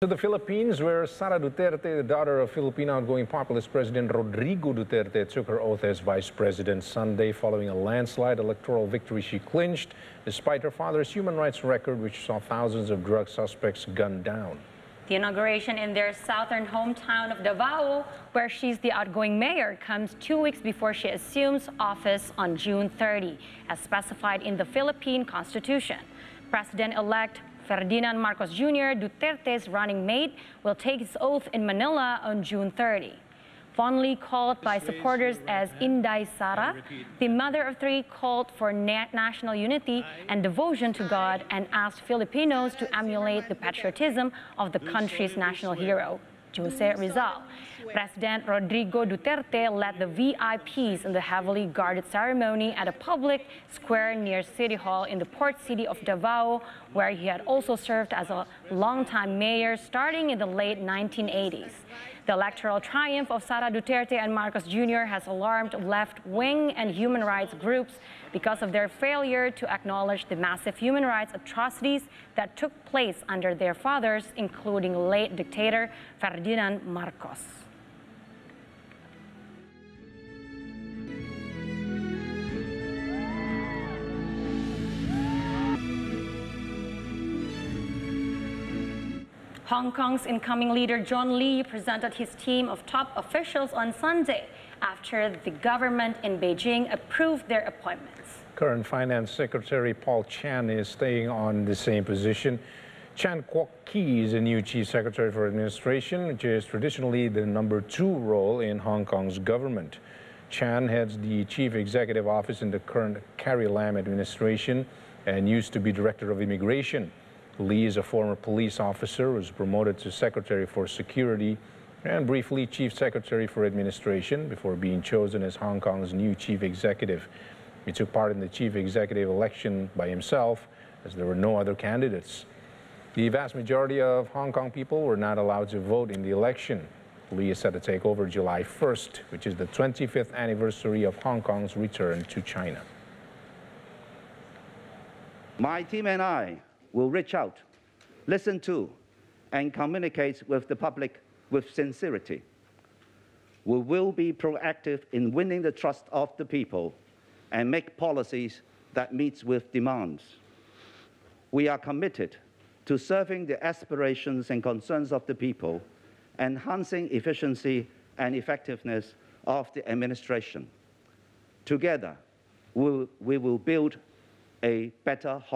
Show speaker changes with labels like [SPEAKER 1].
[SPEAKER 1] To the Philippines, where Sara Duterte, the daughter of Philippine outgoing populist President Rodrigo Duterte, took her oath as vice president Sunday following a landslide electoral victory she clinched, despite her father's human rights record, which saw thousands of drug suspects gunned down.
[SPEAKER 2] The inauguration in their southern hometown of Davao, where she's the outgoing mayor, comes 2 weeks before she assumes office on June 30, as specified in the Philippine Constitution. President-elect Ferdinand Marcos Jr., Duterte's running mate, will take his oath in Manila on June 30. Fondly called by supporters as Inday Sara, the mother of three called for national unity and devotion to God and asked Filipinos to emulate the patriotism of the country's national hero, Jose Rizal. President Rodrigo Duterte led the VIPs in the heavily guarded ceremony at a public square near City Hall in the port city of Davao, where he had also served as a longtime mayor starting in the late 1980s. The electoral triumph of Sara Duterte and Marcos Jr. has alarmed left-wing and human rights groups because of their failure to acknowledge the massive human rights atrocities that took place under their fathers, including late dictator Ferdinand Marcos. Hong Kong's incoming leader John Lee presented his team of top officials on Sunday after the government in Beijing approved their appointments.
[SPEAKER 1] Current Finance Secretary Paul Chan is staying on the same position. Chan Kwok Ki is the new Chief Secretary for Administration, which is traditionally the #2 role in Hong Kong's government. Chan heads the Chief Executive Office in the current Carrie Lam administration and used to be Director of Immigration. Lee is a former police officer who was promoted to Secretary for Security and briefly Chief Secretary for Administration before being chosen as Hong Kong's new Chief Executive. He took part in the Chief Executive election by himself, as there were no other candidates. The vast majority of Hong Kong people were not allowed to vote in the election. Lee is set to take over July 1st, which is the 25th anniversary of Hong Kong's return to China.
[SPEAKER 3] My team and I will reach out, listen to, and communicate with the public with sincerity. We will be proactive in winning the trust of the people and make policies that meet with demands. We are committed to serving the aspirations and concerns of the people, enhancing efficiency and effectiveness of the administration. Together, we will build a better Hong Kong.